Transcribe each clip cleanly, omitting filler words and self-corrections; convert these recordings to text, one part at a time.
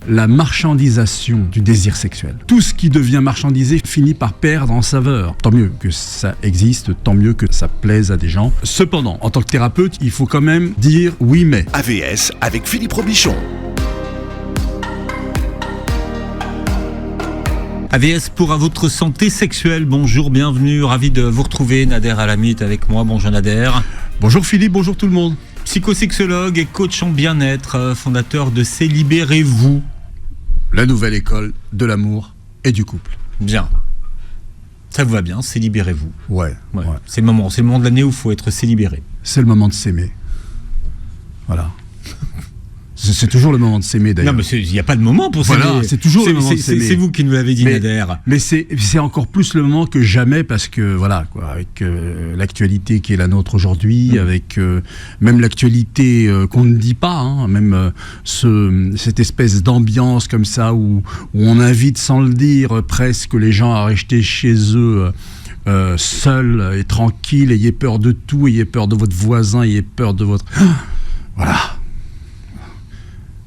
la marchandisation du désir sexuel. Tout ce qui devient marchandisé finit par perdre en saveur. Tant mieux que ça existe, tant mieux que ça plaise à des gens. Cependant, en tant que thérapeute, il faut quand même dire oui mais. AVS avec Philippe Robichon. AVS pour à votre santé sexuelle. Bonjour, bienvenue, ravi de vous retrouver. Nader Alamit avec moi. Bonjour Nader. Bonjour Philippe, bonjour tout le monde. Psychosexologue et coach en bien-être, fondateur de C'est Libérez-vous. La nouvelle école de l'amour et du couple. Bien. Ça vous va bien, c'est Libérez-vous. Ouais. C'est le moment de l'année où il faut être libéré. C'est le moment de s'aimer. Voilà. C'est toujours le moment de s'aimer d'ailleurs. Non, mais il n'y a pas de moment pour s'aimer. Voilà, c'est toujours le moment de s'aimer. C'est vous qui nous l'avez dit, Nader. Mais c'est encore plus le moment que jamais parce que, voilà, quoi, avec l'actualité qui est la nôtre aujourd'hui, avec même l'actualité qu'on ne dit pas, hein, même cette espèce d'ambiance comme ça où on invite sans le dire presque les gens à rester chez eux seuls et tranquilles, ayez peur de tout, ayez peur de votre voisin, ayez peur de votre... Voilà.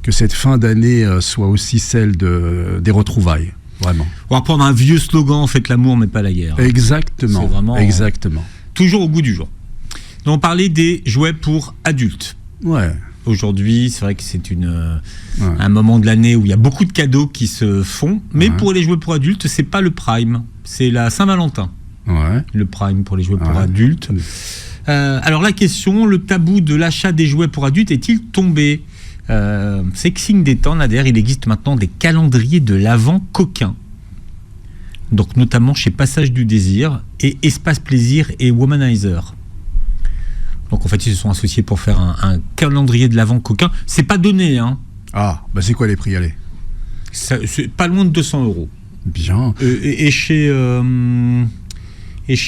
Que cette fin d'année soit aussi celle des retrouvailles, vraiment. On va prendre un vieux slogan, faites l'amour mais pas la guerre. Exactement. C'est vraiment, exactement. Toujours au goût du jour. Donc on parlait des jouets pour adultes. Ouais. Aujourd'hui, c'est vrai que c'est un moment de l'année où il y a beaucoup de cadeaux qui se font, mais pour les jouets pour adultes, c'est pas le prime, c'est la Saint-Valentin. Ouais. Le prime pour les jouets pour adultes. Alors la question, le tabou de l'achat des jouets pour adultes est-il tombé ? C'est que signe des temps, Nader, il existe maintenant des calendriers de l'Avent coquins. Donc notamment chez Passage du Désir et Espace Plaisir et Womanizer. Donc en fait ils se sont associés pour faire un calendrier de l'Avent coquin. C'est pas donné, hein. Ah, bah c'est quoi les prix, allez. C'est pas loin de 200 €. Bien. Et chez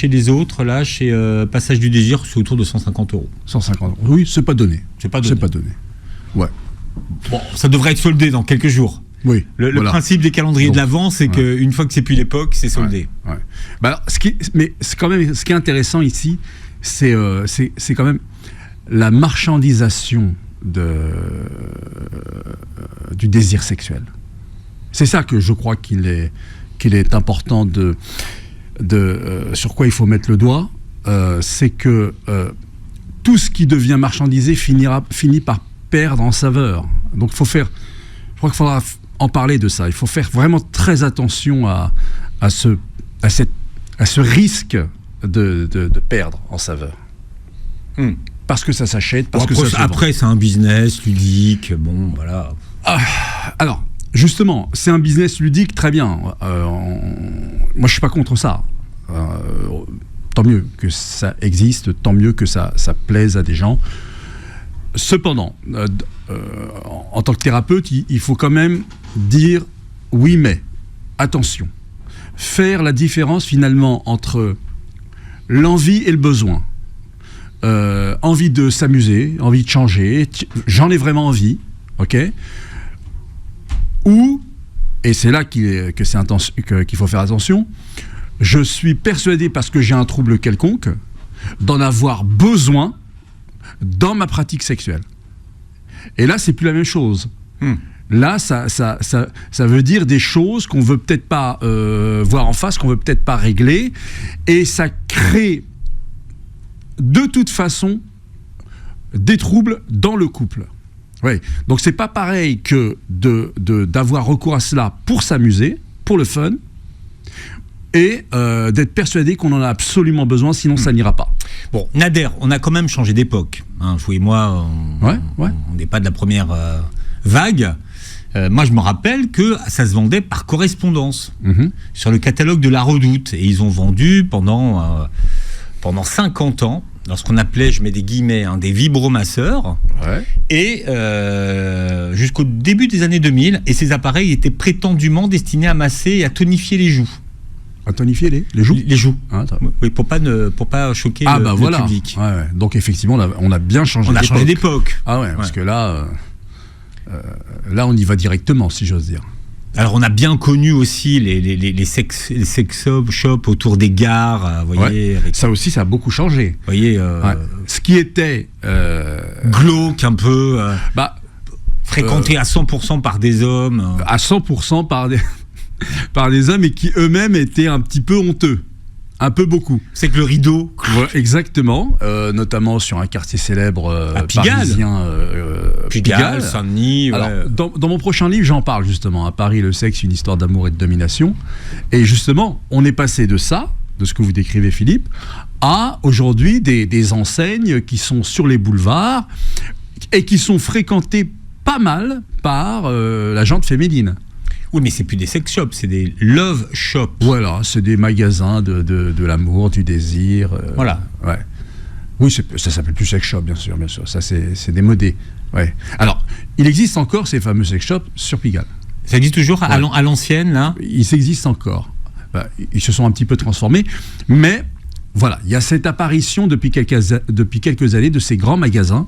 les autres, là, chez Passage du Désir, c'est autour de 150 €. 150 €. Oui, c'est pas donné. C'est pas donné. Ouais. Bon, ça devrait être soldé dans quelques jours. Oui. Le principe des calendriers de l'Avent, c'est qu'une fois que c'est plus l'époque, c'est soldé. Ouais. Bah alors, ce qui est intéressant ici, c'est quand même la marchandisation du désir sexuel. C'est ça que je crois qu'il est important sur quoi il faut mettre le doigt. C'est que tout ce qui devient marchandisé finit par perdre en saveur. Donc je crois qu'il faudra en parler de ça. Il faut faire vraiment très attention à ce risque de perdre en saveur. Parce que ça s'achète, parce que ça se vend. Après, c'est un business ludique, bon, voilà. Alors, justement, c'est un business ludique, très bien. Moi, je suis pas contre ça. Tant mieux que ça existe, tant mieux que ça plaise à des gens. Cependant, en tant que thérapeute, il faut quand même dire oui mais, attention. Faire la différence finalement entre l'envie et le besoin. Envie de s'amuser, envie de changer, j'en ai vraiment envie, ok ? Ou, et c'est là qu'il faut faire attention, je suis persuadé parce que j'ai un trouble quelconque d'en avoir besoin dans ma pratique sexuelle. Et là, c'est plus la même chose. Là, ça veut dire des choses qu'on veut peut-être pas voir en face, qu'on veut peut-être pas régler, et ça crée de toute façon des troubles dans le couple. Ouais. Donc c'est pas pareil que d'avoir recours à cela pour s'amuser, pour le fun, et d'être persuadé qu'on en a absolument besoin, sinon ça n'ira pas. Bon, Nader, on a quand même changé d'époque. Hein, vous et moi, on n'est pas de la première vague. Moi, je me rappelle que ça se vendait par correspondance sur le catalogue de La Redoute. Et ils ont vendu pendant 50 ans, lorsqu'on appelait, je mets des guillemets, des vibromasseurs, et jusqu'au début des années 2000. Et ces appareils étaient prétendument destinés à masser et à tonifier les joues. À tonifier les joues ? Les joues. Oui, pour pas choquer le public. Ouais. Donc effectivement, on a bien changé d'époque. On a changé d'époque. Ah ouais, parce que là, on y va directement, si j'ose dire. Alors on a bien connu aussi les sex shops autour des gares, vous voyez. Ça aussi, ça a beaucoup changé. Vous voyez. Ce qui était glauque un peu. Fréquenté à 100% par des hommes. À 100% par des hommes et qui eux-mêmes étaient un petit peu honteux. Un peu beaucoup. C'est que le rideau. Ouais, exactement. Notamment sur un quartier célèbre à Pigalle. Parisien. Pigalle, Saint-Denis. Alors, dans mon prochain livre, j'en parle justement. À Paris, le sexe, une histoire d'amour et de domination. Et justement, on est passé de ça, de ce que vous décrivez, Philippe, à aujourd'hui des enseignes qui sont sur les boulevards et qui sont fréquentées pas mal par la gente féminine. Oui, mais c'est plus des sex shops, c'est des love shops. Voilà, c'est des magasins de l'amour, du désir. Voilà. Ouais. Oui, ça s'appelle plus sex shop, bien sûr. Ça, c'est démodé. Ouais. Alors, il existe encore ces fameux sex shops sur Pigalle. Ça existe toujours à l'ancienne, là ? Ils existent encore. Ils se sont un petit peu transformés, mais voilà, il y a cette apparition depuis quelques années de ces grands magasins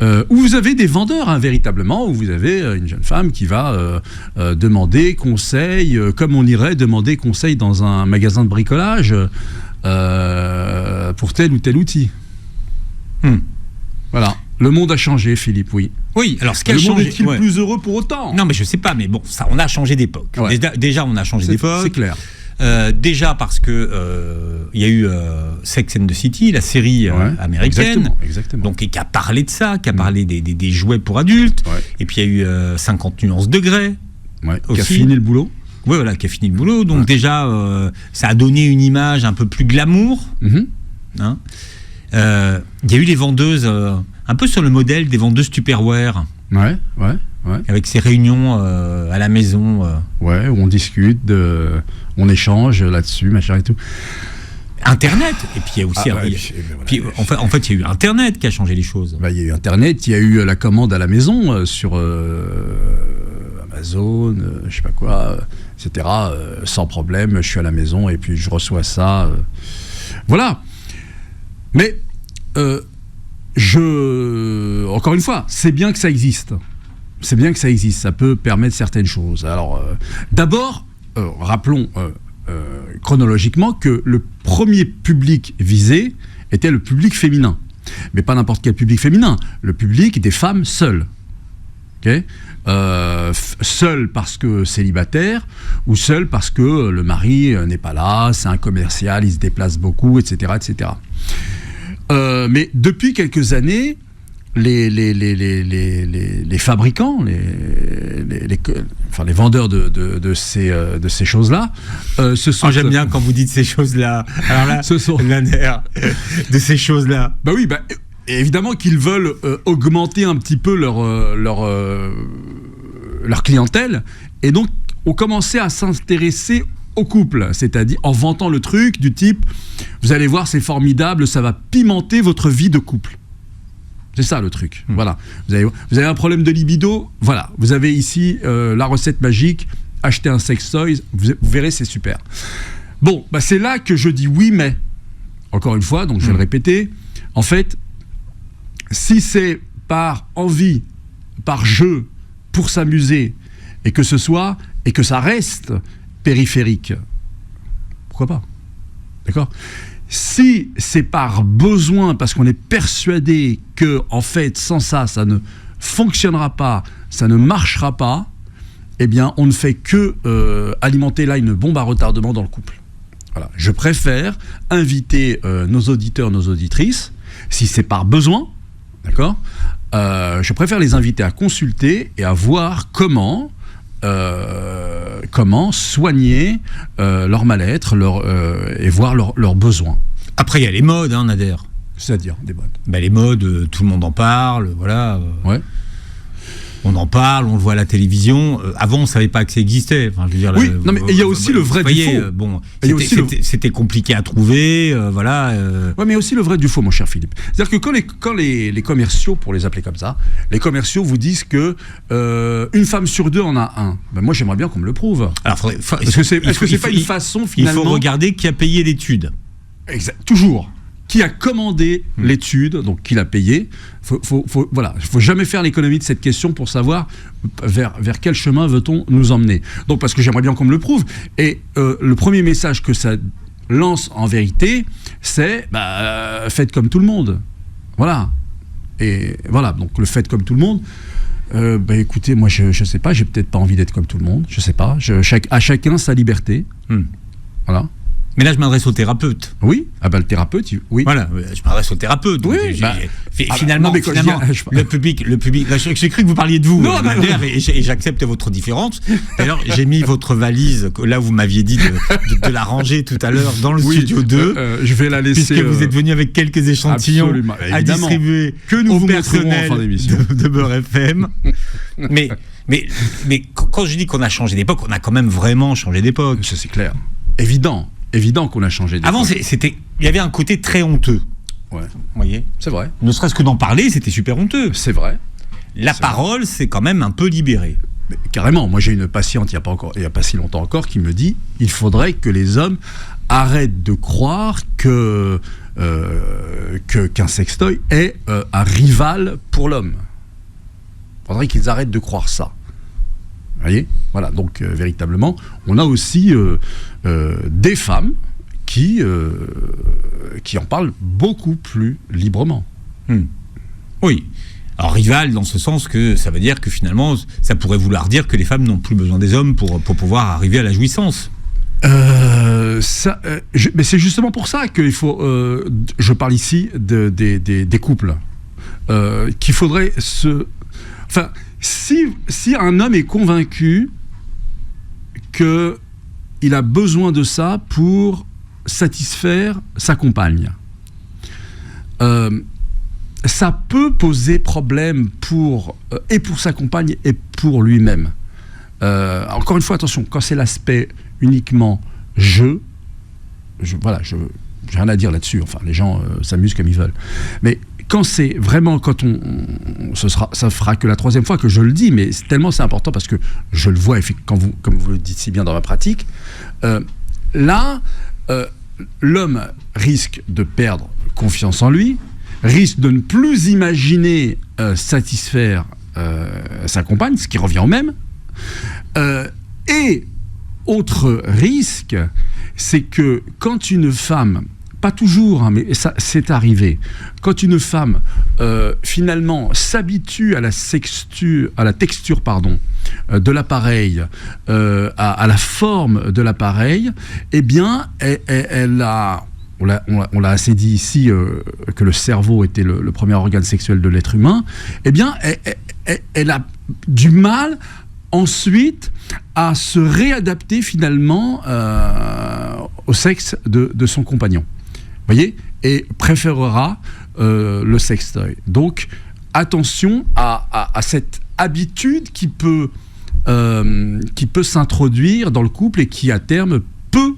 où vous avez des vendeurs, véritablement, où vous avez une jeune femme qui va demander conseil, comme on irait demander conseil dans un magasin de bricolage pour tel ou tel outil. Voilà. Le monde a changé, Philippe, oui. Oui, alors ce qui a changé... Le monde est-il plus heureux pour autant ? Non, mais je sais pas, mais bon, ça, on a changé d'époque. Ouais. Déjà, on a changé d'époque. C'est clair. Déjà parce que il y a eu Sex and the City, la série américaine, exactement. donc et qui a parlé de ça, qui a parlé des jouets pour adultes. Ouais. Et puis il y a eu 50 nuances degrés, qui a fini le boulot. Oui, voilà, qui a fini le boulot. Donc déjà, ça a donné une image un peu plus glamour. Hein. Il y a eu les vendeuses, un peu sur le modèle des vendeuses Tupperware. Ouais. Avec ces réunions à la maison. Ouais, où on discute, on échange là-dessus, machin et tout. Internet. Et puis il y a aussi. En fait, il y a eu Internet qui a changé les choses. Il y a eu Internet, il y a eu la commande à la maison sur Amazon, je sais pas quoi, etc. Sans problème, je suis à la maison et puis je reçois ça. Voilà. Mais encore une fois, c'est bien que ça existe. C'est bien que ça existe, ça peut permettre certaines choses. Alors, d'abord, rappelons chronologiquement que le premier public visé était le public féminin. Mais pas n'importe quel public féminin, le public des femmes seules. Okay, seules parce que célibataires, ou seules parce que le mari n'est pas là, c'est un commercial, il se déplace beaucoup, etc. etc. Mais depuis quelques années, les fabricants, les vendeurs de ces choses-là, se sont... j'aime bien quand vous dites ces choses-là. Alors là, de ces choses-là. Bah oui, évidemment qu'ils veulent augmenter un petit peu leur clientèle, et donc ont commencé à s'intéresser au couple, c'est-à-dire en vantant le truc du type, vous allez voir, c'est formidable, ça va pimenter votre vie de couple. C'est ça le truc. Voilà. Vous avez un problème de libido, voilà. Vous avez ici la recette magique, achetez un sex toys, vous verrez, c'est super. Bon, c'est là que je dis oui, mais, encore une fois, donc je vais le répéter, en fait, si c'est par envie, par jeu, pour s'amuser, et que ça reste périphérique, pourquoi pas ? D'accord ? Si c'est par besoin, parce qu'on est persuadé que, en fait, sans ça, ça ne fonctionnera pas, ça ne marchera pas, eh bien, on ne fait que alimenter là une bombe à retardement dans le couple. Voilà. Je préfère inviter nos auditeurs, nos auditrices, si c'est par besoin, d'accord ? Je préfère les inviter à consulter et à voir comment soigner leur mal-être et voir leurs besoins. Après, il y a les modes, Nader. C'est-à-dire des modes. Les modes, tout le monde en parle, voilà. Ouais. On en parle, on le voit à la télévision. Avant, on ne savait pas que ça existait. Enfin, je veux dire, oui, non, mais il y a aussi le vrai du faux. Bon, c'était compliqué à trouver, voilà. Oui, mais aussi le vrai du faux, mon cher Philippe. C'est-à-dire que quand les commerciaux, pour les appeler comme ça, les commerciaux vous disent que une femme sur deux en a un. Moi, j'aimerais bien qu'on me le prouve. Alors, est-ce que c'est pas une façon, finalement... Il faut regarder qui a payé l'étude. Exact, toujours. Qui a commandé l'étude, donc qui l'a payé. Voilà, il ne faut jamais faire l'économie de cette question pour savoir vers quel chemin veut-on nous emmener. Donc, parce que j'aimerais bien qu'on me le prouve. Et le premier message que ça lance en vérité, c'est faites comme tout le monde. Voilà. Et voilà, donc le faites comme tout le monde, Écoutez, moi je sais pas, j'ai peut-être pas envie d'être comme tout le monde, je sais pas. À chacun sa liberté. Voilà. Mais là, je m'adresse au thérapeute. Oui, le thérapeute, oui. Voilà, je m'adresse au thérapeute. Oui, finalement, le public. Là, j'ai cru que vous parliez de vous, et j'accepte votre différence. D'ailleurs, j'ai mis votre valise, là où vous m'aviez dit de la ranger tout à l'heure, dans le studio 2. Je vais la laisser. Puisque vous êtes venu avec quelques échantillons à distribuer que nous aux vous personnels de Beurre FM. Mais quand je dis qu'on a changé d'époque, on a quand même vraiment changé d'époque. Ça, c'est clair. Évident qu'on a changé d'époque. Avant, il y avait un côté très honteux. Ouais. Vous voyez ? C'est vrai. Ne serait-ce que d'en parler, c'était super honteux. C'est vrai. La parole, c'est quand même un peu libéré. Mais carrément. Moi, j'ai une patiente, il n'y a pas si longtemps encore, qui me dit il faudrait que les hommes arrêtent de croire qu'un sextoy est un rival pour l'homme. Il faudrait qu'ils arrêtent de croire ça. Vous voyez ? Voilà, donc véritablement, on a aussi des femmes qui en parlent beaucoup plus librement. Oui. Alors rival dans ce sens que ça veut dire que finalement, ça pourrait vouloir dire que les femmes n'ont plus besoin des hommes pour pouvoir arriver à la jouissance. Mais c'est justement pour ça qu'il faut... je parle ici des couples. Qu'il faudrait se... Enfin... Si un homme est convaincu qu'il a besoin de ça pour satisfaire sa compagne, ça peut poser problème pour sa compagne et pour lui-même. Encore une fois, attention, quand c'est l'aspect uniquement j'ai rien à dire là-dessus, enfin les gens s'amusent comme ils veulent. Mais quand c'est vraiment, ça fera que la troisième fois que je le dis, mais c'est important parce que je le vois, comme vous le dites si bien dans ma pratique, l'homme risque de perdre confiance en lui, risque de ne plus imaginer satisfaire sa compagne, ce qui revient au même, et autre risque, c'est que quand une femme... Pas toujours, mais ça, c'est arrivé. Quand une femme, finalement, s'habitue à la texture de l'appareil, à la forme de l'appareil, eh bien, on l'a assez dit ici, que le cerveau était le premier organe sexuel de l'être humain, eh bien, elle a du mal ensuite à se réadapter finalement au sexe de son compagnon. Voyez, et préférera le sextoy. Donc, attention à cette habitude qui peut s'introduire dans le couple et qui, à terme, peut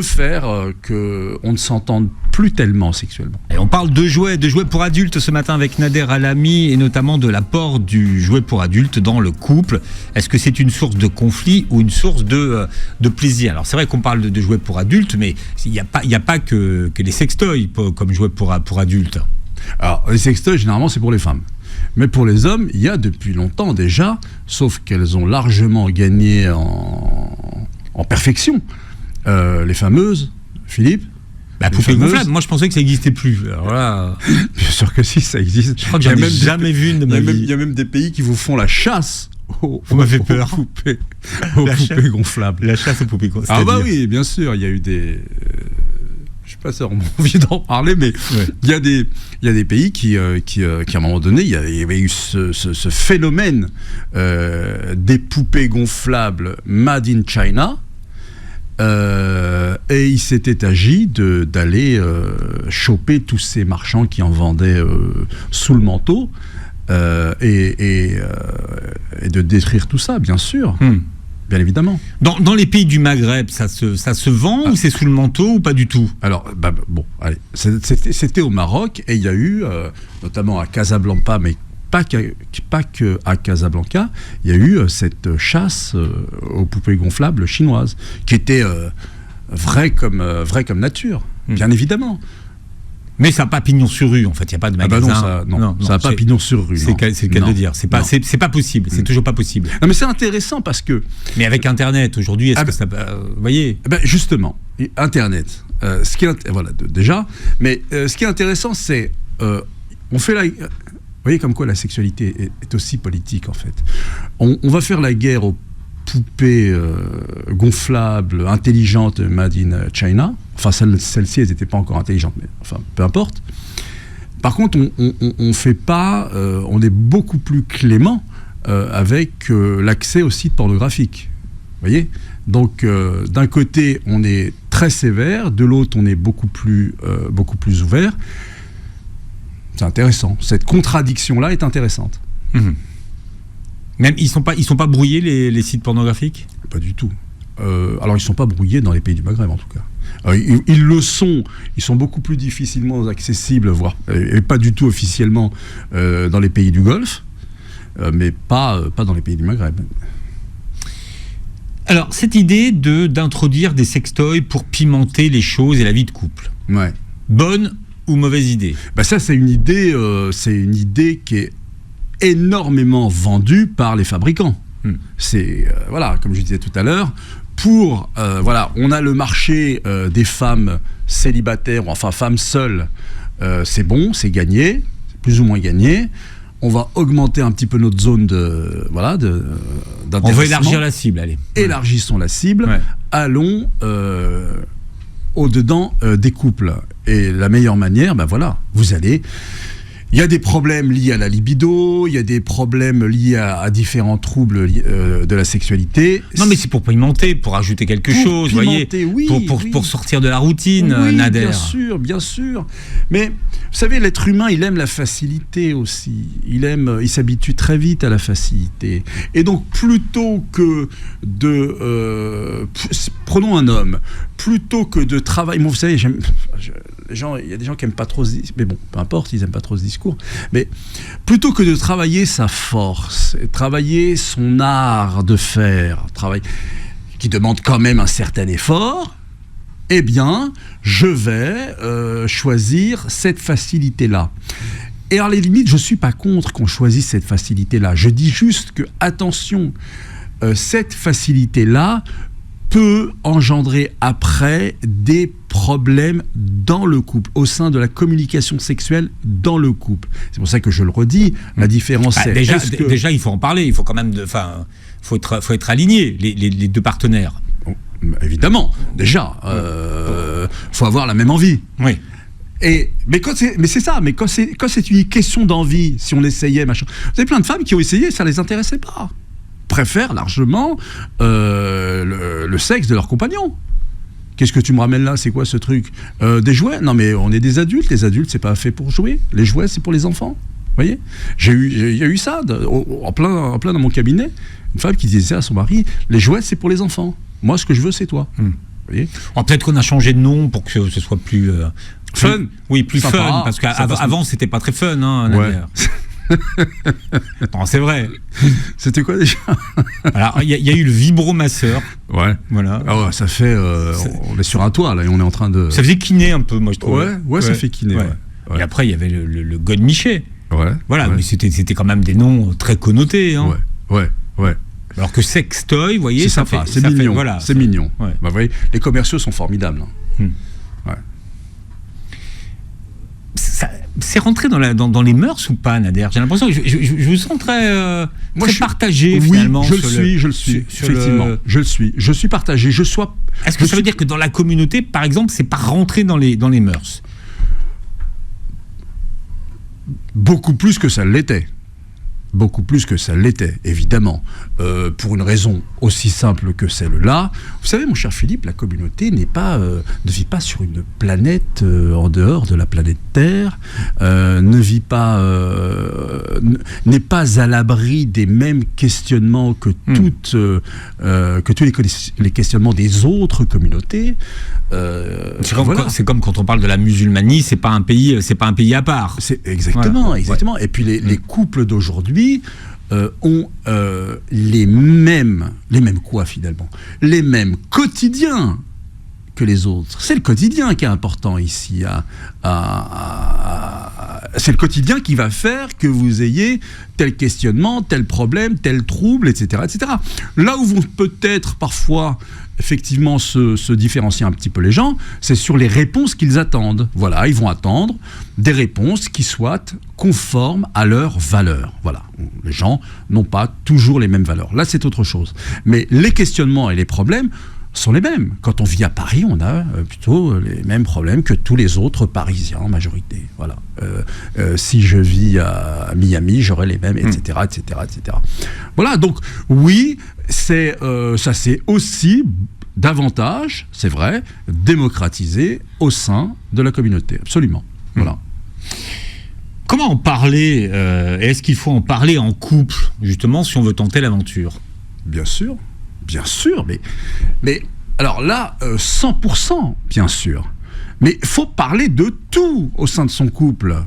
faire qu'on ne s'entende plus tellement sexuellement. Et on parle de jouets pour adultes ce matin avec Nader Alami, et notamment de l'apport du jouet pour adultes dans le couple. Est-ce que c'est une source de conflit ou une source de plaisir ? Alors c'est vrai qu'on parle de jouets pour adultes, mais il n'y a pas que les sextoys comme jouets pour adultes. Alors les sextoys, généralement, c'est pour les femmes. Mais pour les hommes, il y a depuis longtemps déjà, sauf qu'elles ont largement gagné en perfection, les fameuses, Philippe, poupée gonflable, moi je pensais que ça n'existait plus. Alors là... Bien sûr que si, ça existe. Je crois que j'en ai jamais vu une de ma vie. Il y a même des pays qui vous font la chasse aux poupées gonflables. La chasse aux poupées gonflables. Ah bah oui, bien sûr, il y a eu des... je sais pas si on a envie d'en parler, mais il y a des pays qui à un moment donné, il y avait eu ce phénomène des poupées gonflables made in China. Et il s'était agi d'aller choper tous ces marchands qui en vendaient sous le manteau et de détruire tout ça, bien sûr. Bien évidemment. Dans les pays du Maghreb, ça se vend ou c'est sous le manteau ou pas du tout ? Alors, bon, allez, c'était au Maroc et il y a eu, notamment à Casablanca, mais pas qu'à Casablanca, il y a eu cette chasse aux poupées gonflables chinoises, qui était vraie comme nature, bien évidemment. Mais ça n'a pas pignon sur rue, en fait, il n'y a pas de magasin. Non, ça n'a pas pignon sur rue. C'est le cas de dire, c'est pas possible, c'est toujours pas possible. Non, mais c'est intéressant parce que... Mais avec Internet, aujourd'hui, est-ce que ça... vous voyez justement, Internet, déjà, mais ce qui est intéressant, c'est... on fait voyez comme quoi la sexualité est aussi politique, en fait. On va faire la guerre aux poupées gonflables, intelligentes, made in China. Enfin, celles-ci, elles n'étaient pas encore intelligentes, mais enfin, peu importe. Par contre, on fait pas, on est beaucoup plus clément avec l'accès aux sites pornographiques. Vous voyez ? Donc, d'un côté, on est très sévère, de l'autre, on est beaucoup plus ouvert. C'est intéressant. Cette contradiction-là est intéressante. Même ils sont pas brouillés les sites pornographiques ? Pas du tout. Alors ils ne sont pas brouillés dans les pays du Maghreb en tout cas. Ils le sont. Ils sont beaucoup plus difficilement accessibles, voire et pas du tout officiellement dans les pays du Golfe, mais pas dans les pays du Maghreb. Alors cette idée d'introduire des sextoys pour pimenter les choses et la vie de couple. Ouais. Bonne ou mauvaise idée ? Ça c'est une idée qui est énormément vendue par les fabricants. C'est voilà, comme je disais tout à l'heure, on a le marché des femmes célibataires, ou enfin femmes seules, c'est bon, c'est gagné, c'est plus ou moins gagné. On va augmenter un petit peu notre zone d'intéressement. On va élargir la cible, allez. Élargissons la cible, ouais. Allons au-dedans des couples. Et la meilleure manière, vous allez... Il y a des problèmes liés à la libido, il y a des problèmes liés à différents troubles de la sexualité. Non, mais c'est pour pimenter, pour ajouter quelque chose, vous voyez, oui, pour sortir de la routine, oui, Nader. Bien sûr. Mais vous savez, l'être humain, il aime la facilité aussi. Il s'habitue très vite à la facilité. Et donc, plutôt que prenons un homme, plutôt que de travailler... Bon, vous savez, il y a des gens qui n'aiment pas trop ce discours, mais bon, peu importe, ils n'aiment pas trop ce discours. Mais plutôt que de travailler sa force, travailler son art de faire, qui demande quand même un certain effort, eh bien, je vais choisir cette facilité-là. Et à la limite, je ne suis pas contre qu'on choisisse cette facilité-là. Je dis juste que, attention, cette facilité-là peut engendrer après des problèmes dans le couple, au sein de la communication sexuelle dans le couple. C'est pour ça que je le redis, la différence c'est... Déjà, il faut en parler, il faut quand même... faut être aligné, les deux partenaires. Évidemment, déjà, faut avoir la même envie. Oui. Mais c'est ça, mais quand c'est une question d'envie, si on essayait, machin... Vous avez plein de femmes qui ont essayé, ça ne les intéressait pas. Préfèrent largement le sexe de leur compagnon. Qu'est-ce que tu me ramènes là ? C'est quoi ce truc ? Des jouets ? Non mais on est des adultes. Les adultes, c'est pas fait pour jouer. Les jouets, c'est pour les enfants. Vous voyez ? Il y a eu ça en plein dans mon cabinet. Une femme qui disait à son mari, les jouets, c'est pour les enfants. Moi, ce que je veux, c'est toi. Vous voyez ? Alors, peut-être qu'on a changé de nom pour que ce soit plus fun. Oui, plus sympa, fun. Parce qu'avant, c'était pas très fun, hein, Nader. Non, c'est vrai. C'était quoi déjà ? Alors, il y a eu le vibromasseur. Ouais. Voilà. Ah ouais, ça fait. On est sur un toit là et on est en train de. Ça faisait kiné un peu, moi je trouve. Ouais, ça fait kiné. Ouais. Et après, il y avait le godemiché. Ouais. Voilà, ouais. mais c'était quand même des noms très connotés. Hein. Ouais. Alors que sextoy, vous voyez, c'est sympa, c'est mignon. Voilà, c'est mignon. Ouais. Vous voyez, les commerciaux sont formidables. Hein. Ouais. C'est rentré dans les mœurs ou pas, Nader ? J'ai l'impression que je vous sens très partagé, finalement. Oui, je le suis, effectivement. Je le suis. Je suis partagé. Est-ce que ça veut dire que dans la communauté, par exemple, c'est pas rentré dans les mœurs ? Beaucoup plus que ça l'était. Beaucoup plus que ça l'était, évidemment. Pour une raison aussi simple que celle-là. Vous savez, mon cher Philippe, la communauté ne vit pas sur une planète en dehors de la planète Terre, n'est pas à l'abri des mêmes questionnements que tous les questionnements des autres communautés. C'est comme quand on parle de la musulmanie, c'est pas un pays à part. Exactement. Ouais. Et puis les couples d'aujourd'hui ont les mêmes quoi finalement ? Les mêmes quotidiens que les autres. C'est le quotidien qui est important ici. c'est le quotidien qui va faire que vous ayez tel questionnement, tel problème, tel trouble, etc., etc. Là où vont peut-être parfois effectivement se différencier un petit peu les gens, c'est sur les réponses qu'ils attendent. Voilà, ils vont attendre des réponses qui soient conformes à leurs valeurs. Voilà, les gens n'ont pas toujours les mêmes valeurs. Là, c'est autre chose. Mais les questionnements et les problèmes sont les mêmes. Quand on vit à Paris, on a plutôt les mêmes problèmes que tous les autres Parisiens en majorité. Voilà. Si je vis à Miami, j'aurai les mêmes, etc., etc., etc. Voilà. Donc oui, ça s'est aussi davantage, c'est vrai, démocratisé au sein de la communauté. Absolument. Voilà. Comment en parler est-ce qu'il faut en parler en couple, justement, si on veut tenter l'aventure? Bien sûr, mais alors là, 100%, bien sûr. Mais il faut parler de tout au sein de son couple.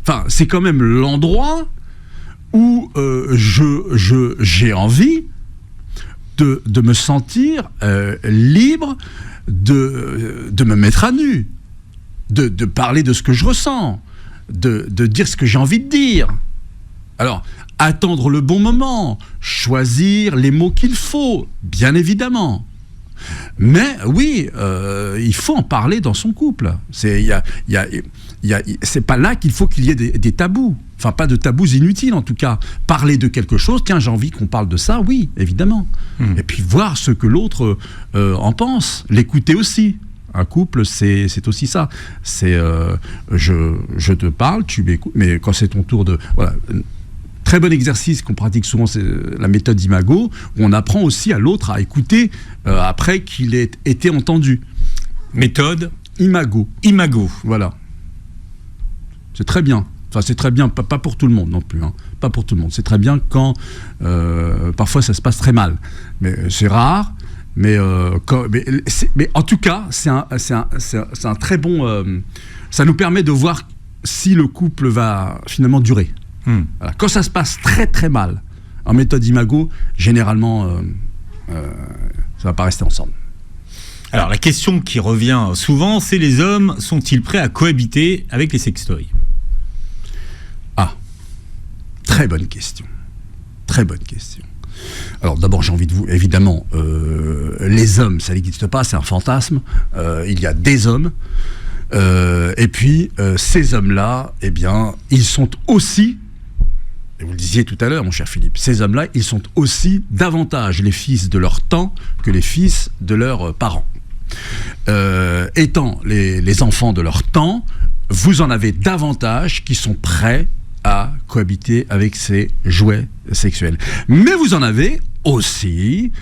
Enfin, c'est quand même l'endroit où j'ai envie de me sentir libre de me mettre à nu, de parler de ce que je ressens, de dire ce que j'ai envie de dire. Alors, attendre le bon moment, choisir les mots qu'il faut, bien évidemment. Mais oui, il faut en parler dans son couple. C'est pas là qu'il faut qu'il y ait des tabous. Enfin, pas de tabous inutiles, en tout cas. Parler de quelque chose, tiens, j'ai envie qu'on parle de ça, oui, évidemment. Et puis voir ce que l'autre en pense, l'écouter aussi. Un couple, c'est aussi ça. C'est je te parle, tu m'écoutes, mais quand c'est ton tour de... Voilà. Très bon exercice qu'on pratique souvent, c'est la méthode Imago, où on apprend aussi à l'autre à écouter après qu'il ait été entendu. Méthode Imago. Imago. Voilà. C'est très bien. Enfin, c'est très bien, pas pour tout le monde non plus. Hein. Pas pour tout le monde. C'est très bien quand parfois ça se passe très mal. Mais c'est rare. Mais en tout cas, c'est un très bon... ça nous permet de voir si le couple va finalement durer. Voilà. Quand ça se passe très très mal, en méthode Imago, généralement, ça ne va pas rester ensemble. Alors la question qui revient souvent, c'est les hommes sont-ils prêts à cohabiter avec les sextoys? Ah, très bonne question. Très bonne question. Alors d'abord, j'ai envie de vous... Évidemment, les hommes, ça n'existe pas, c'est un fantasme. Il y a des hommes. Et puis, ces hommes-là, eh bien, ils sont aussi... Et vous le disiez tout à l'heure, mon cher Philippe, ces hommes-là, ils sont aussi davantage les fils de leur temps que les fils de leurs parents. Étant les enfants de leur temps, vous en avez davantage qui sont prêts à cohabiter avec ces jouets sexuels. Mais vous en avez aussi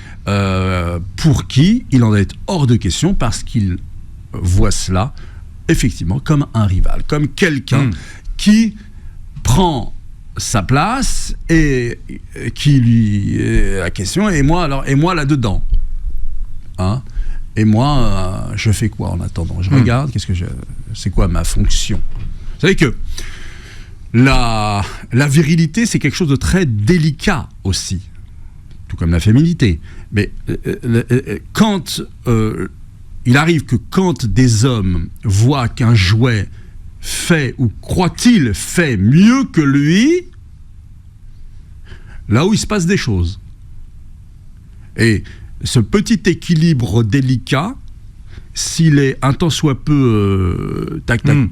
pour qui il en est hors de question parce qu'ils voient cela effectivement comme un rival, comme quelqu'un qui prend sa place et qui lui est la question, et moi là-dedans, hein, et moi je fais quoi en attendant, je regarde, c'est quoi ma fonction? Vous savez que la virilité, c'est quelque chose de très délicat aussi, tout comme la féminité, mais quand il arrive que quand des hommes voient qu'un jouet fait, ou croit-il fait mieux que lui, là où il se passe des choses. Et ce petit équilibre délicat, s'il est un tant soit peu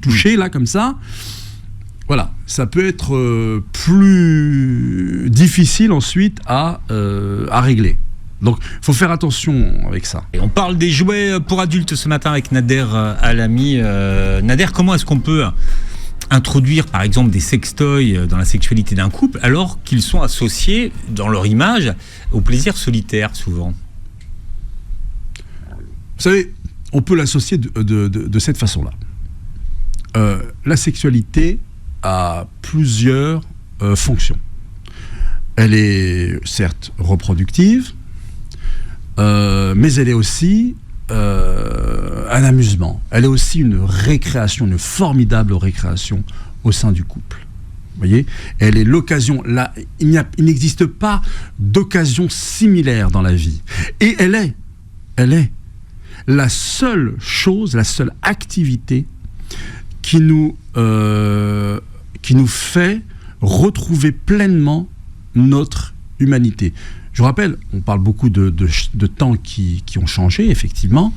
touché, là, comme ça, voilà, ça peut être plus difficile ensuite à régler. Donc, il faut faire attention avec ça. Et on parle des jouets pour adultes ce matin avec Nader Alami. Nader, comment est-ce qu'on peut introduire, par exemple, des sextoys dans la sexualité d'un couple alors qu'ils sont associés, dans leur image, au plaisir solitaire, souvent? Vous savez, on peut l'associer de cette façon-là. La sexualité a plusieurs fonctions. Elle est certes reproductive, mais elle est aussi un amusement. Elle est aussi une récréation, une formidable récréation au sein du couple. Vous voyez, elle est l'occasion. Là, il n'existe pas d'occasion similaire dans la vie. Et elle est la seule chose, la seule activité qui nous qui nous fait retrouver pleinement notre humanité. Je vous rappelle, on parle beaucoup de temps qui ont changé, effectivement.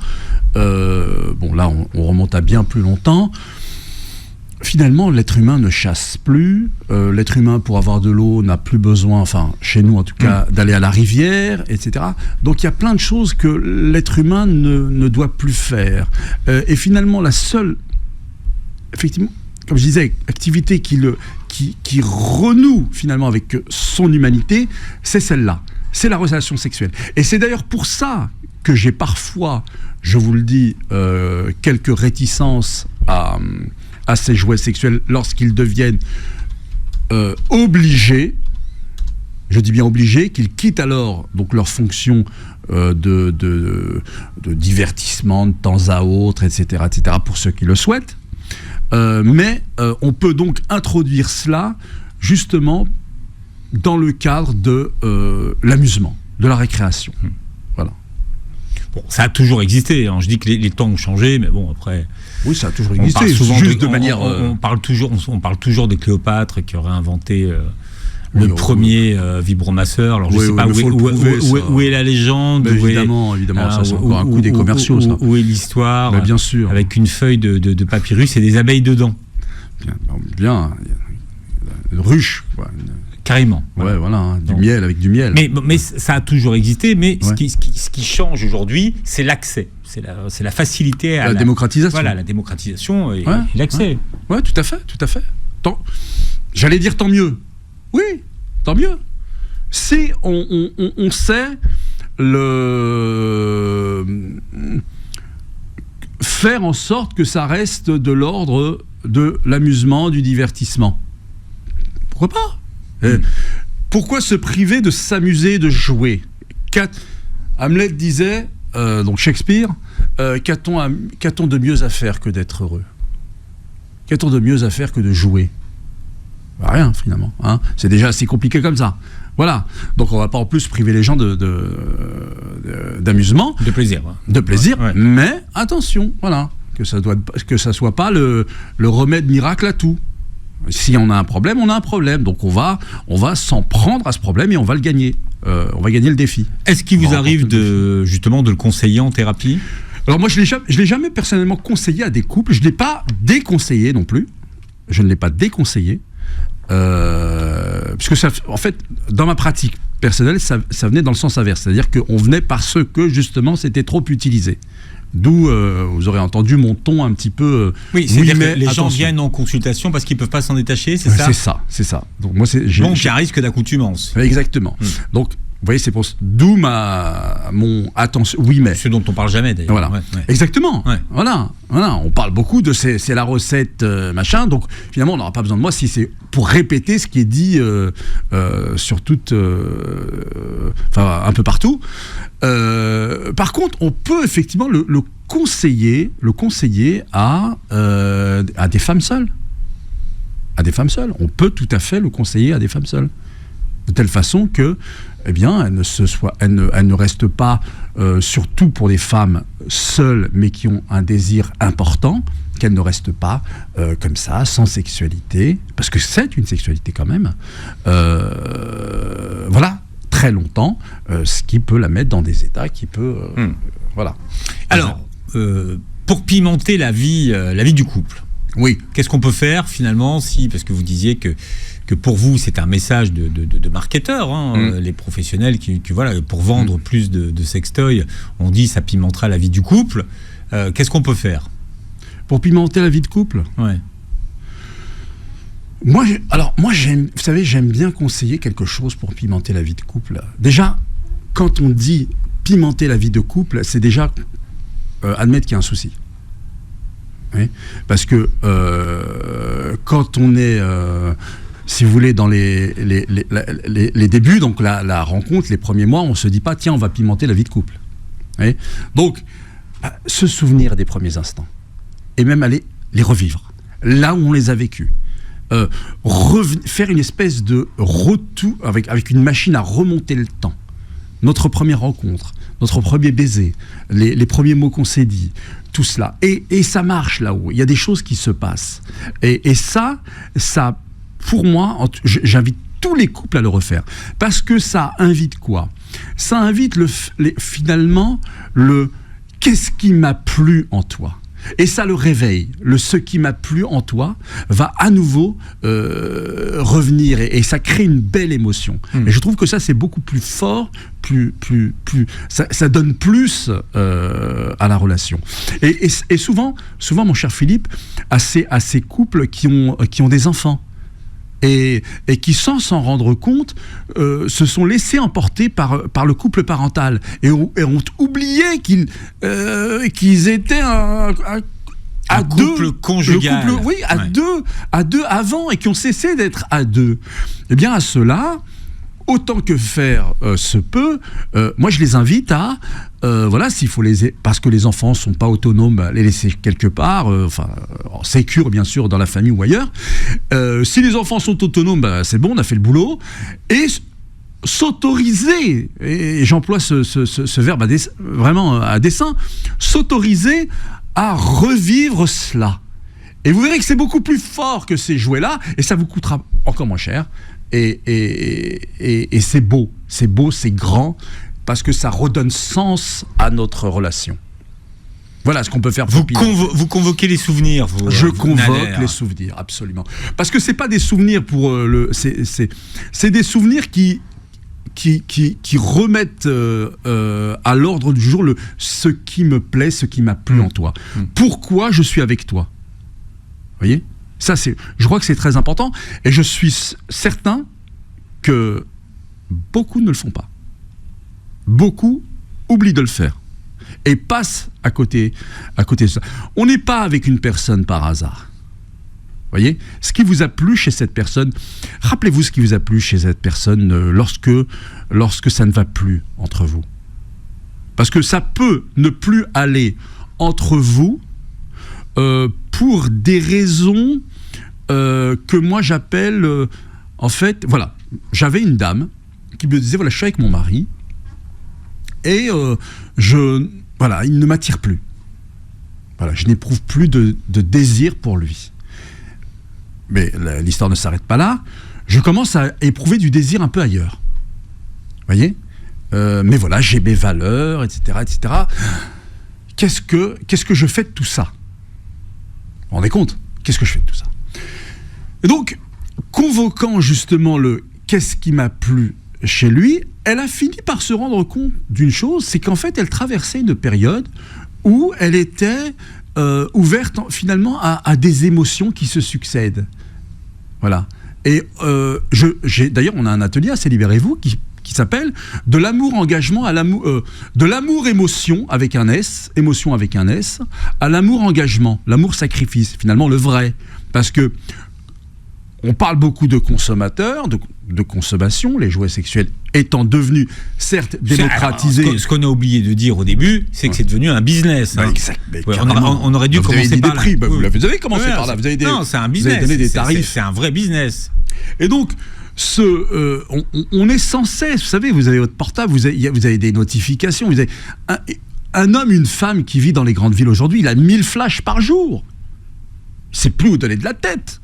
Là, on remonte à bien plus longtemps. Finalement, l'être humain ne chasse plus. L'être humain, pour avoir de l'eau, n'a plus besoin, enfin, chez nous en tout cas, d'aller à la rivière, etc. Donc, il y a plein de choses que l'être humain ne doit plus faire. Et finalement, la seule, effectivement, comme je disais, activité qui renoue finalement avec son humanité, c'est celle-là. C'est la relation sexuelle. Et c'est d'ailleurs pour ça que j'ai parfois, je vous le dis, quelques réticences à ces jouets sexuels lorsqu'ils deviennent obligés. Je dis bien obligés, qu'ils quittent alors donc leur fonction de divertissement de temps à autre, etc., pour ceux qui le souhaitent. Mais on peut donc introduire cela justement dans le cadre de l'amusement, de la récréation. Voilà. Bon, ça a toujours existé. Hein. Je dis que les temps ont changé, mais bon, après... Oui, ça a toujours existé. On parle toujours de Cléopâtre qui aurait inventé le premier vibromasseur. Alors, je ne sais pas où est la légende. Évidemment, ça c'est encore un coup des commerciaux. Où est l'histoire, bien sûr. Avec une feuille de papyrus et des abeilles dedans. Bien. Une ruche, quoi. Carrément. Ouais, voilà, miel avec du miel. Mais ça a toujours existé, mais ce qui change aujourd'hui, c'est l'accès. C'est la facilité à la démocratisation. Voilà, la démocratisation et l'accès. Ouais, tout à fait. J'allais dire tant mieux. Oui, tant mieux. Si on sait faire en sorte que ça reste de l'ordre de l'amusement, du divertissement. Pourquoi pas ? Pourquoi se priver de s'amuser, de jouer ? Hamlet disait, donc Shakespeare, qu'a-t-on de mieux à faire que d'être heureux ? Qu'a-t-on de mieux à faire que de jouer ? Rien, finalement. Hein. C'est déjà assez compliqué comme ça. Voilà. Donc on ne va pas en plus priver les gens d'amusement. De plaisir. Ouais. De plaisir, mais attention, voilà. Que ça ne soit pas le remède miracle à tout. Si on a un problème, on a un problème. Donc on va s'en prendre à ce problème et on va le gagner. On va gagner le défi. Est-ce qu'il vous arrive justement de le conseiller en thérapie ? Alors moi, je l'ai jamais personnellement conseillé à des couples. Je ne l'ai pas déconseillé non plus. Je ne l'ai pas déconseillé. Puisque ça, en fait, dans ma pratique personnelle, ça venait dans le sens inverse. C'est-à-dire qu'on venait parce que justement, c'était trop utilisé. D'où, vous aurez entendu mon ton un petit peu... Oui, c'est-à-dire que les gens viennent en consultation parce qu'ils ne peuvent pas s'en détacher, c'est ça ? C'est ça. Donc, moi, il y a un risque d'accoutumance. Exactement. Donc, vous voyez, c'est pour d'où mon attention. Oui, mais... Ce dont on ne parle jamais, d'ailleurs. Voilà. Exactement. Ouais. Voilà. On parle beaucoup de c'est la recette, machin. Donc, finalement, on n'aura pas besoin de moi si c'est pour répéter ce qui est dit sur toute... un peu partout. Par contre, on peut effectivement le conseiller à des femmes seules. À des femmes seules. On peut tout à fait le conseiller à des femmes seules. De telle façon que, eh bien, elle ne reste pas, surtout pour des femmes seules, mais qui ont un désir important, qu'elle ne reste pas comme ça, sans sexualité, parce que c'est une sexualité quand même. Voilà. Très longtemps, ce qui peut la mettre dans des états qui peut... Voilà. Alors, pour pimenter la vie du couple, oui. Qu'est-ce qu'on peut faire finalement parce que vous disiez que pour vous, c'est un message de marketeurs, les professionnels qui voilà, pour vendre plus de sextoys, on dit ça pimentera la vie du couple. Qu'est-ce qu'on peut faire ? Pour pimenter la vie de couple ? Ouais. Moi, j'aime bien conseiller quelque chose pour pimenter la vie de couple. Déjà, quand on dit pimenter la vie de couple, c'est déjà admettre qu'il y a un souci. Oui, parce que quand on est, si vous voulez, dans les débuts, donc la rencontre, les premiers mois, on ne se dit pas, tiens, on va pimenter la vie de couple. Oui, donc, se souvenir des premiers instants, et même aller les revivre, là où on les a vécus. Faire une espèce de retour avec une machine à remonter le temps. Notre première rencontre, notre premier baiser, les premiers mots qu'on s'est dit, tout cela. Et ça marche là-haut. Il y a des choses qui se passent. Et ça pour moi, j'invite tous les couples à le refaire. Parce que ça invite quoi ? Ça invite finalement le « qu'est-ce qui m'a plu en toi ?» Et ça le réveille. Ce qui m'a plu en toi va à nouveau revenir et ça crée une belle émotion. Et je trouve que ça, c'est beaucoup plus fort, ça donne plus à la relation. Et souvent, mon cher Philippe, à ces couples qui ont des enfants, et qui, sans s'en rendre compte, se sont laissés emporter par le couple parental et ont oublié qu'ils étaient un couple conjugal. À deux avant, et qui ont cessé d'être à deux. Eh bien, à ceux-là, autant que faire se peut, moi je les invite à, s'il faut parce que les enfants sont pas autonomes, les laisser quelque part, en sécure bien sûr dans la famille ou ailleurs. Si les enfants sont autonomes, c'est bon, on a fait le boulot. Et s'autoriser, et j'emploie ce verbe vraiment à dessein, s'autoriser à revivre cela. Et vous verrez que c'est beaucoup plus fort que ces jouets-là, et ça vous coûtera encore moins cher. Et c'est beau, c'est grand, parce que ça redonne sens à notre relation. Voilà ce qu'on peut faire. Vous convoquez les souvenirs. Je convoque les souvenirs, absolument. Parce que c'est pas des souvenirs c'est des souvenirs qui remettent à l'ordre du jour ce qui me plaît, ce qui m'a plu en toi. Pourquoi je suis avec toi ? Vous voyez ? Ça, je crois que c'est très important, et je suis certain que beaucoup ne le font pas. Beaucoup oublient de le faire et passent à côté de ça. On n'est pas avec une personne par hasard. Vous voyez ? Ce qui vous a plu chez cette personne, rappelez-vous ce qui vous a plu chez cette personne lorsque ça ne va plus entre vous. Parce que ça peut ne plus aller entre vous pour des raisons que moi j'appelle, voilà, j'avais une dame qui me disait, voilà, je suis avec mon mari et il ne m'attire plus. Voilà, je n'éprouve plus de désir pour lui. Mais l'histoire ne s'arrête pas là. Je commence à éprouver du désir un peu ailleurs. Vous voyez ? Mais voilà, j'ai mes valeurs, etc., etc. Qu'est-ce que je fais de tout ça ? Vous vous rendez compte ? Qu'est-ce que je fais de tout ça ? Et donc, convoquant justement qu'est-ce qui m'a plu chez lui, elle a fini par se rendre compte d'une chose, c'est qu'en fait, elle traversait une période où elle était ouverte finalement à des émotions qui se succèdent. Voilà. Et d'ailleurs, on a un atelier à Libérez-vous qui s'appelle « De l'amour-engagement à l'amour... de l'amour-émotion avec un S, émotion avec un S, à l'amour-engagement, l'amour-sacrifice, finalement le vrai. » Parce que on parle beaucoup de consommateurs, de consommation, les jouets sexuels étant devenus, certes, démocratisés. Alors, ce qu'on a oublié de dire au début, c'est que c'est devenu un business. Hein. Exact. On aurait dû commencer par là. Vous avez commencé par là. Non, c'est un business. Vous avez donné des tarifs. C'est un vrai business. Et donc, on est sans cesse, vous savez, vous avez votre portable, vous avez des notifications, vous avez un homme, une femme qui vit dans les grandes villes aujourd'hui, il a 1000 flashs par jour. C'est plus vous donner de la tête.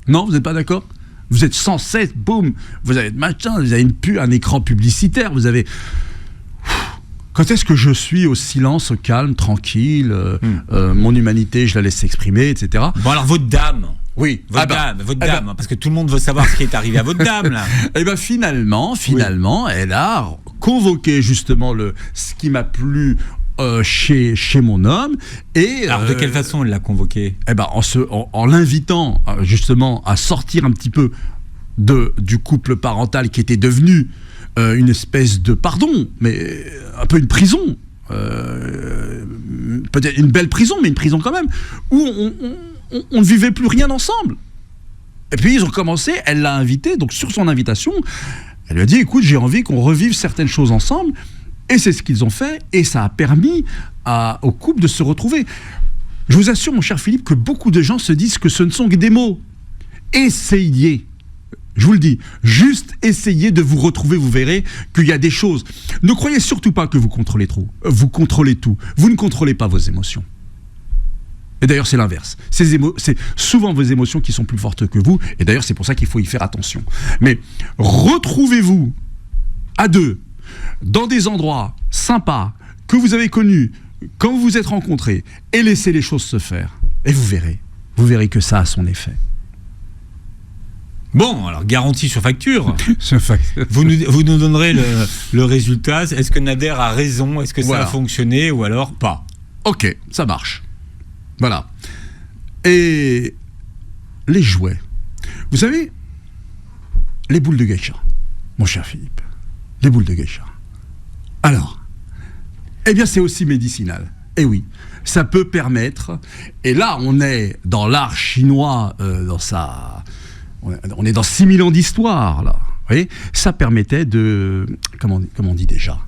Non, vous n'êtes pas d'accord ? Vous êtes sans cesse, boum, vous avez de machin, vous avez un écran publicitaire, vous avez... Quand est-ce que je suis au silence, au calme, tranquille, mon humanité, je la laisse s'exprimer, etc. Bon alors, votre dame. Oui. Votre dame, parce que tout le monde veut savoir ce qui est arrivé à votre dame, là. Eh bien, finalement, elle a convoqué justement ce qui m'a plu chez mon homme. Et, alors, de quelle façon elle l'a convoqué ? Eh ben, en l'invitant justement à sortir un petit peu du couple parental qui était devenu une espèce de, pardon, mais un peu une prison. Peut-être une belle prison, mais une prison quand même, où on ne vivait plus rien ensemble. Et puis ils ont commencé, elle l'a invité, donc sur son invitation, elle lui a dit, écoute, j'ai envie qu'on revive certaines choses ensemble. Et c'est ce qu'ils ont fait, et ça a permis au couple de se retrouver. Je vous assure, mon cher Philippe, que beaucoup de gens se disent que ce ne sont que des mots. Essayez, je vous le dis, juste essayez de vous retrouver, vous verrez qu'il y a des choses. Ne croyez surtout pas que vous contrôlez tout. Vous ne contrôlez pas vos émotions. Et d'ailleurs, c'est l'inverse. C'est souvent vos émotions qui sont plus fortes que vous. Et d'ailleurs, c'est pour ça qu'il faut y faire attention. Mais retrouvez-vous à deux, dans des endroits sympas, que vous avez connus, quand vous vous êtes rencontrés, et laissez les choses se faire. Et vous verrez que ça a son effet. Bon, alors garantie sur facture. Vous nous donnerez le résultat. Est-ce que Nader a raison? Est-ce que ça a fonctionné ou alors pas? Ok, ça marche. Voilà. Et les jouets. Vous savez, les boules de geisha, mon cher Philippe. Les boules de geisha. Alors, eh bien, c'est aussi médicinal. Eh oui, ça peut permettre. Et là, on est dans l'art chinois, on est dans 6000 ans d'histoire, là. Vous voyez, ça permettait de. Comment on dit déjà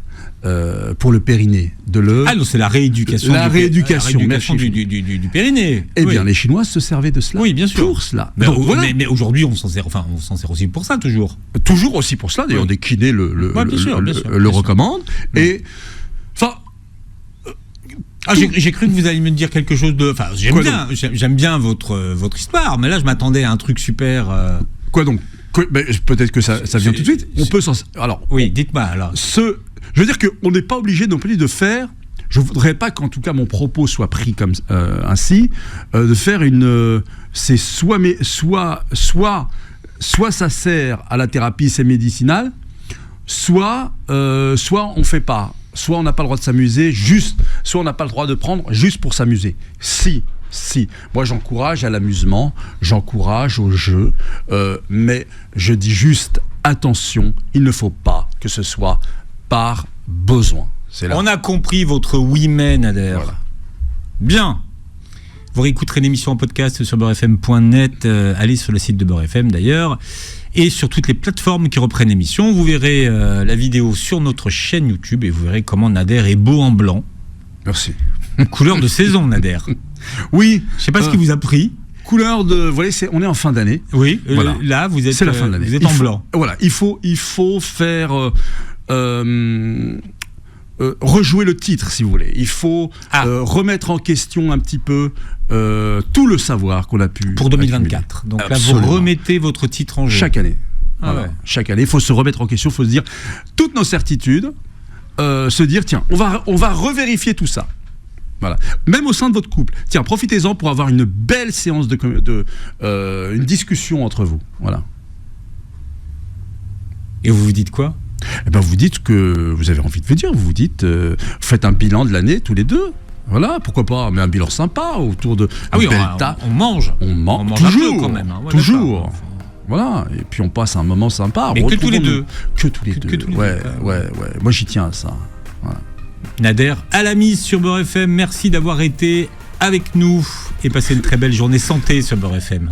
pour le périnée, Ah non, c'est la rééducation. La rééducation du périnée. Eh bien, les Chinois se servaient de cela. Oui, bien sûr. Pour cela. Mais, donc, voilà. Mais aujourd'hui, on s'en sert aussi pour ça, toujours. Toujours aussi pour cela. D'ailleurs, des kinés le recommandent. Et. Enfin. J'ai cru que vous alliez me dire quelque chose de. Enfin, j'aime bien votre histoire, mais là, je m'attendais à un truc super. Quoi donc? Peut-être que ça vient tout de suite. On peut s'en. Alors. Oui, dites-moi alors. Je veux dire qu'on n'est pas obligé non plus de faire. Je voudrais pas qu'en tout cas mon propos soit pris comme ainsi, de faire une. C'est soit ça sert à la thérapie, c'est médicinal, soit on fait pas. Soit on n'a pas le droit de s'amuser, soit on n'a pas le droit de prendre juste pour s'amuser. Si. Moi, j'encourage à l'amusement, j'encourage au jeu, mais je dis juste, attention, il ne faut pas que ce soit par besoin. On a compris votre oui mais, Nader. Voilà. Bien. Vous réécouterez l'émission en podcast sur beurrefm.net, allez sur le site de Beurre FM d'ailleurs, et sur toutes les plateformes qui reprennent l'émission. Vous verrez la vidéo sur notre chaîne YouTube et vous verrez comment Nader est beau en blanc. Merci. Couleur de saison, Nader. Oui. Je ne sais pas ce qui vous a pris. Couleur de... Vous voyez, on est en fin d'année. Oui, voilà. Là, vous êtes, c'est la fin de l'année. Vous êtes en blanc. Voilà, il faut faire... rejouer le titre, si vous voulez. Il faut remettre en question un petit peu tout le savoir qu'on a pu... Pour 2024. Accumuler. Donc absolument. Là, vous remettez votre titre en jeu. Chaque année. Voilà. Chaque année, il faut se remettre en question, il faut se dire toutes nos certitudes, se dire, tiens, on va revérifier tout ça. Voilà. Même au sein de votre couple. Tiens, profitez-en pour avoir une belle séance une discussion entre vous. Voilà. Et vous vous dites quoi? Eh ben, vous dites que vous avez envie de vous dire. Vous dites, faites un bilan de l'année tous les deux. Voilà, pourquoi pas, mais un bilan sympa autour de. Ah oui, on mange. On mange toujours, un peu quand même. Hein. Ouais, toujours. Enfin... Voilà, et puis on passe un moment sympa. Mais que tous les deux. Que tous les deux. Ouais. Moi, j'y tiens à ça. Voilà. Nader, à la mise sur Beurre FM. Merci d'avoir été avec nous et passez une très belle journée santé sur Beurre FM.